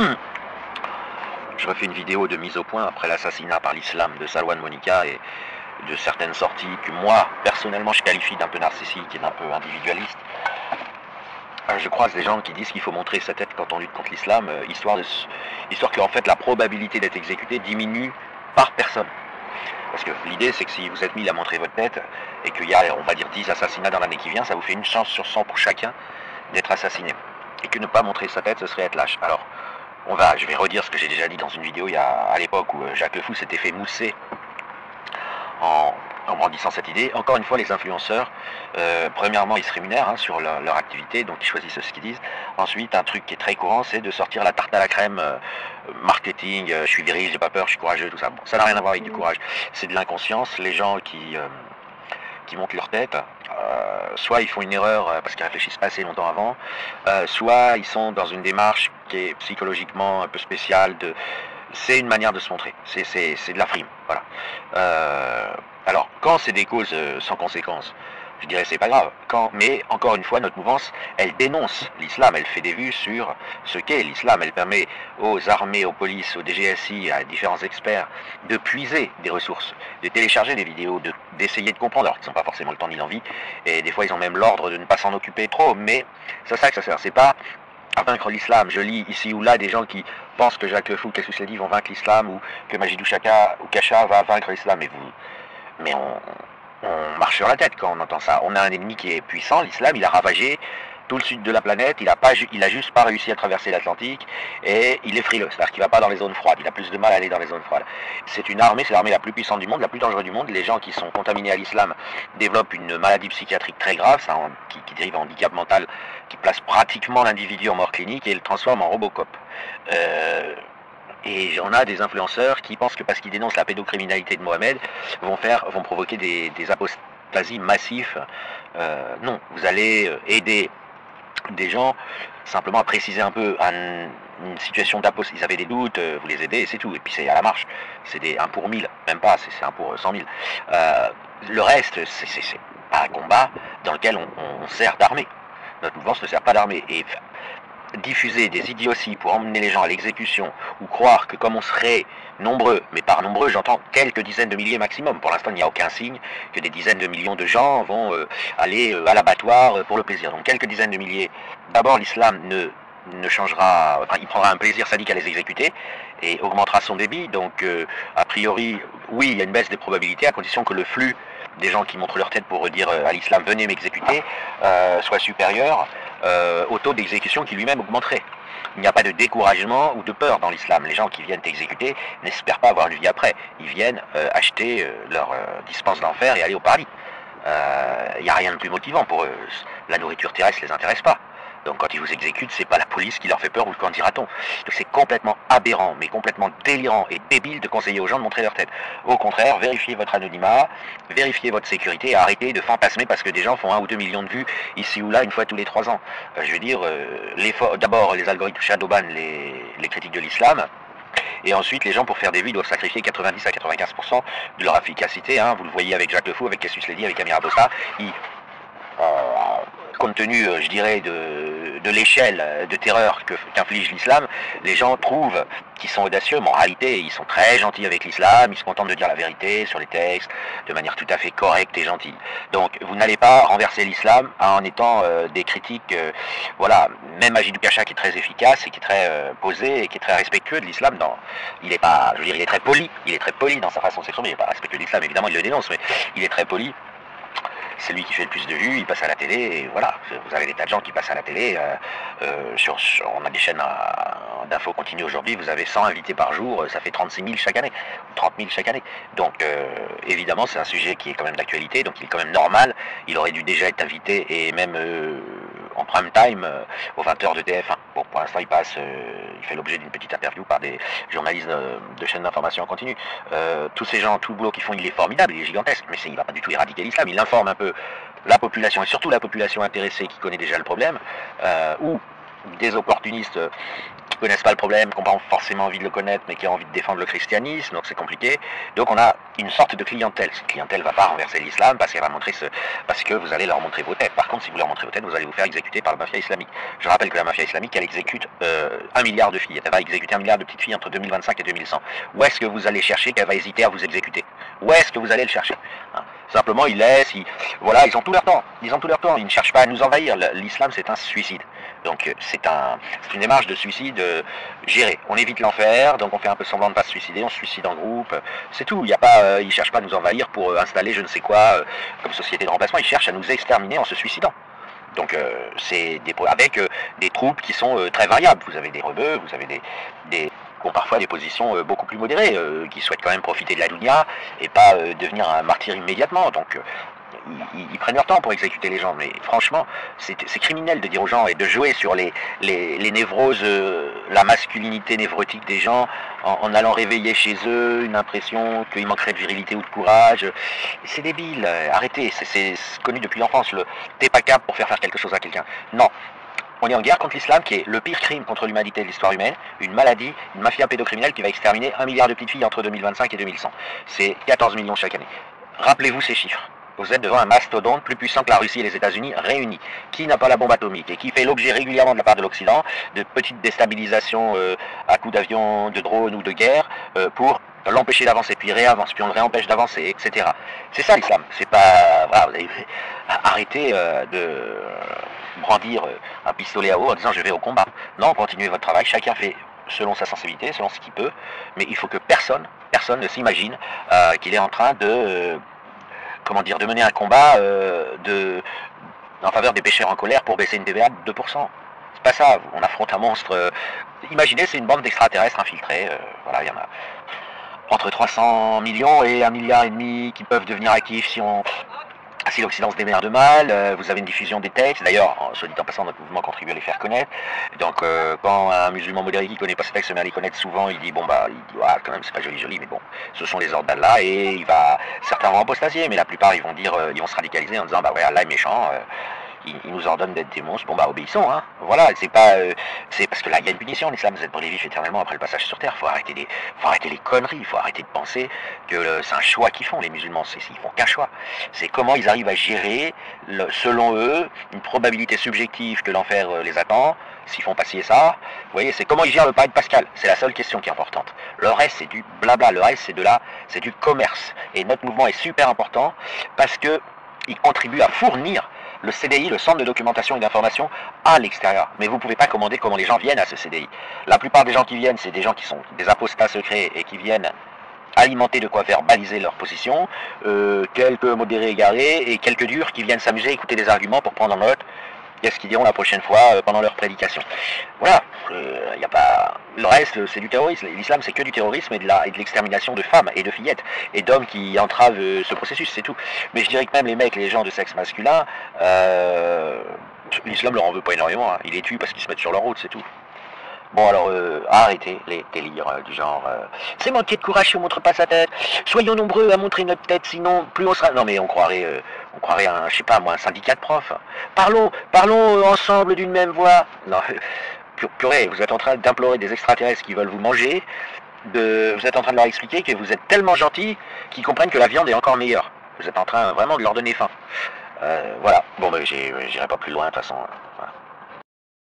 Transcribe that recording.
Je refais une vidéo de mise au point après l'assassinat par l'islam de Salwan Monica et de certaines sorties que moi, personnellement, je qualifie d'un peu narcissique et d'un peu individualiste. Je croise des gens qui disent qu'il faut montrer sa tête quand on lutte contre l'islam, histoire que en fait la probabilité d'être exécuté diminue par personne. Parce que l'idée c'est que si vous êtes mis à montrer votre tête et qu'il y a, on va dire, 10 assassinats dans l'année qui vient, ça vous fait une chance sur 100 pour chacun d'être assassiné. Et que ne pas montrer sa tête, ce serait être lâche. Alors, je vais redire ce que j'ai déjà dit dans une vidéo à l'époque où Jacques Le Fou s'était fait mousser en brandissant cette idée. Encore une fois, les influenceurs, premièrement, ils se rémunèrent sur leur activité, donc ils choisissent ce qu'ils disent. Ensuite, un truc qui est très courant, c'est de sortir la tarte à la crème, marketing, je suis viril, j'ai pas peur, je suis courageux, tout ça. Bon, ça n'a rien à voir avec du courage. C'est de l'inconscience. Les gens qui montent leur tête, soit ils font une erreur parce qu'ils réfléchissent pas assez longtemps avant, soit ils sont dans une démarche qui est psychologiquement un peu spéciale. C'est une manière de se montrer, c'est de la frime, voilà. Alors, quand c'est des causes sans conséquence, je dirais c'est pas grave. Mais encore une fois, notre mouvance, elle dénonce l'islam, elle fait des vues sur ce qu'est l'islam, elle permet aux armées, aux polices, aux DGSI, à différents experts de puiser des ressources, de télécharger des vidéos, d'essayer de comprendre, alors qu'ils n'ont pas forcément le temps ni l'envie, et des fois ils ont même l'ordre de ne pas s'en occuper trop, mais c'est ça que ça sert, c'est pas à vaincre l'islam. Je lis ici ou là des gens qui pensent que Jacques Le Fou, Cassius Ledy vont vaincre l'islam, ou que Majidou Kacha va vaincre l'islam, mais on marche sur la tête quand on entend ça. On a un ennemi qui est puissant, l'islam, il a ravagé tout le sud de la planète, il a juste pas réussi à traverser l'Atlantique, et il est frileux, c'est-à-dire qu'il va pas dans les zones froides, il a plus de mal à aller dans les zones froides. C'est une armée, c'est l'armée la plus puissante du monde, la plus dangereuse du monde. Les gens qui sont contaminés à l'islam développent une maladie psychiatrique très grave, qui dérive en handicap mental, qui place pratiquement l'individu en mort clinique et le transforme en Robocop. Et on a des influenceurs qui pensent que parce qu'ils dénoncent la pédocriminalité de Mohamed, vont provoquer des apostasies massives. Non, vous allez aider des gens simplement à préciser un peu une situation d'apostasie. Ils avaient des doutes, vous les aidez et c'est tout. Et puis c'est à la marche. C'est des 1 pour 1000, même pas, c'est 1 pour 100 000. Le reste, c'est pas un combat dans lequel on sert d'armée. Notre mouvement ne sert pas d'armée. Et diffuser des idioties pour emmener les gens à l'exécution, ou croire que comme on serait nombreux, mais par nombreux j'entends quelques dizaines de milliers maximum, pour l'instant il n'y a aucun signe que des dizaines de millions de gens vont aller à l'abattoir pour le plaisir, donc quelques dizaines de milliers. D'abord l'islam ne changera, enfin il prendra un plaisir sadique à les exécuter et augmentera son débit, donc a priori oui il y a une baisse des probabilités à condition que le flux des gens qui montrent leur tête pour dire à l'islam venez m'exécuter soit supérieur au taux d'exécution qui lui-même augmenterait. Il n'y a pas de découragement ou de peur dans l'islam. Les gens qui viennent exécuter n'espèrent pas avoir une vie après. Ils viennent acheter leur dispense d'enfer et aller au paradis. Il n'y a rien de plus motivant pour eux. La nourriture terrestre ne les intéresse pas. Donc quand ils vous exécutent, c'est pas la police qui leur fait peur ou qu'en dira-t-on. Donc c'est complètement aberrant, mais complètement délirant et débile de conseiller aux gens de montrer leur tête. Au contraire, vérifiez votre anonymat, vérifiez votre sécurité et arrêtez de fantasmer parce que des gens font 1 ou 2 millions de vues ici ou là une fois tous les 3 ans. Je veux dire, d'abord les algorithmes shadowban les critiques de l'islam. Et ensuite, les gens, pour faire des vues, doivent sacrifier 90 à 95% de leur efficacité. Hein. Vous le voyez avec Jacques Le Fou, avec Cassius Ledy, avec Amir Abosta. Compte tenu, je dirais, de l'échelle de terreur qu'inflige l'islam, les gens trouvent qu'ils sont audacieux, mais en réalité, ils sont très gentils avec l'islam, ils se contentent de dire la vérité sur les textes, de manière tout à fait correcte et gentille. Donc, vous n'allez pas renverser l'islam en étant des critiques, voilà, même Majidou Kacha qui est très efficace et qui est très posé et qui est très respectueux de l'islam, il est pas, je veux dire, il est très poli dans sa façon de s'exprimer, il n'est pas respectueux de l'islam, évidemment, il le dénonce, mais il est très poli. C'est lui qui fait le plus de vues, il passe à la télé, et voilà, vous avez des tas de gens qui passent à la télé, on a des chaînes d'infos continues aujourd'hui, vous avez 100 invités par jour, ça fait 36 000 chaque année, 30 000 chaque année, donc évidemment c'est un sujet qui est quand même d'actualité, donc il est quand même normal, il aurait dû déjà être invité, et même en prime time, aux 20h de TF1. Bon, pour l'instant il fait l'objet d'une petite interview par des journalistes de chaînes d'information en continu. Tous ces gens, tout le boulot qu'ils font, il est formidable, il est gigantesque, mais il ne va pas du tout éradiquer l'islam, il informe un peu la population, et surtout la population intéressée qui connaît déjà le problème, ou des opportunistes qui connaissent pas le problème, qui n'ont pas forcément envie de le connaître, mais qui ont envie de défendre le christianisme, donc c'est compliqué. Donc on a une sorte de clientèle. Cette clientèle ne va pas renverser l'islam parce parce que vous allez leur montrer vos têtes. Par contre, si vous leur montrez vos têtes, vous allez vous faire exécuter par la mafia islamique. Je rappelle que la mafia islamique, elle exécute 1 milliard de filles. Elle va exécuter 1 milliard de petites filles entre 2025 et 2100. Où est-ce que vous allez chercher qu'elle va hésiter à vous exécuter? Où est-ce que vous allez le chercher, hein? Simplement, ils laissent, voilà, ils ont tout leur temps. Ils ont tout leur temps. Ils ne cherchent pas à nous envahir. L'islam, c'est un suicide. Donc, c'est une démarche de suicide gérée. On évite l'enfer, donc on fait un peu semblant de ne pas se suicider, on se suicide en groupe. C'est tout. Il y a pas, ils ne cherchent pas à nous envahir pour installer je ne sais quoi comme société de remplacement. Ils cherchent à nous exterminer en se suicidant. Donc, c'est avec des troupes qui sont très variables. Vous avez des rebeux, vous avez des qui ont parfois des positions beaucoup plus modérées, qui souhaitent quand même profiter de la dunya et pas devenir un martyr immédiatement. Donc ils prennent leur temps pour exécuter les gens, mais franchement, c'est criminel de dire aux gens et de jouer sur les névroses, la masculinité névrotique des gens en allant réveiller chez eux une impression qu'il manquerait de virilité ou de courage. C'est débile, arrêtez, c'est connu depuis l'enfance, t'es pas capable pour faire quelque chose à quelqu'un. Non. On est en guerre contre l'islam, qui est le pire crime contre l'humanité de l'histoire humaine, une maladie, une mafia pédocriminelle qui va exterminer 1 milliard de petites filles entre 2025 et 2100. C'est 14 millions chaque année. Rappelez-vous ces chiffres. Vous êtes devant un mastodonte plus puissant que la Russie et les États-Unis réunis, qui n'a pas la bombe atomique et qui fait l'objet régulièrement de la part de l'Occident de petites déstabilisations à coups d'avion, de drones ou de guerre pour l'empêcher d'avancer, puis il réavance, puis on le réempêche d'avancer, etc. C'est ça l'islam. C'est pas... Voilà, vous avez arrêté de brandir un pistolet à eau en disant je vais au combat. Non, continuez votre travail, chacun fait selon sa sensibilité, selon ce qu'il peut, mais il faut que personne ne s'imagine qu'il est en train de... de mener un combat en faveur des pêcheurs en colère pour baisser une TVA de 2%. C'est pas ça, on affronte un monstre. Imaginez, c'est une bande d'extraterrestres infiltrés. Voilà, il y en a entre 300 millions et 1,5 milliard qui peuvent devenir actifs si l'Occident se démerde mal. Vous avez une diffusion des textes. D'ailleurs, soit dit en passant, notre mouvement contribue à les faire connaître. Donc, quand un musulman modéré qui ne connaît pas ces textes se met à les connaître souvent, il dit quand même, c'est pas joli, mais bon, ce sont les ordres d'Allah, et il va, certains vont apostasier, mais la plupart, ils vont se radicaliser en disant, Allah est méchant, il nous ordonne d'être des monstres, obéissons, hein. Voilà, c'est parce que là, il y a une punition, l'islam, vous êtes brûlés vifs éternellement après le passage sur terre. Faut arrêter les conneries, il faut arrêter de penser que c'est un choix qu'ils font, les musulmans, ils font qu'un choix. C'est comment ils arrivent à gérer, selon eux, une probabilité subjective que l'enfer les attend, s'ils font passer ça. Vous voyez, c'est comment ils gèrent le pari de Pascal. C'est la seule question qui est importante. Le reste, c'est du blabla, le reste, c'est du commerce. Et notre mouvement est super important parce que il contribue à fournir le CDI, le centre de documentation et d'information, à l'extérieur. Mais vous ne pouvez pas commander comment les gens viennent à ce CDI. La plupart des gens qui viennent, c'est des gens qui sont des apostats secrets et qui viennent alimenter de quoi faire baliser leur position, quelques modérés égarés et quelques durs qui viennent s'amuser, écouter des arguments pour prendre en note qu'est-ce qu'ils diront la prochaine fois pendant leur prédication. Voilà, y a pas... le reste c'est du terrorisme. L'islam c'est que du terrorisme et de l'extermination de femmes et de fillettes et d'hommes qui entravent ce processus, c'est tout. Mais je dirais que même les gens de sexe masculin, l'islam leur en veut pas énormément, hein. Ils les tuent parce qu'ils se mettent sur leur route, c'est tout. Bon alors, arrêtez les délires du genre c'est manquer de courage si on montre pas sa tête, soyons nombreux à montrer notre tête, sinon plus on sera... Non mais on croirait un, je sais pas moi, un syndicat de profs. Parlons ensemble d'une même voix. Non, purée, vous êtes en train d'implorer des extraterrestres qui veulent vous manger, vous êtes en train de leur expliquer que vous êtes tellement gentils qu'ils comprennent que la viande est encore meilleure. Vous êtes en train vraiment de leur donner faim. Voilà, bon ben j'irai pas plus loin de toute façon.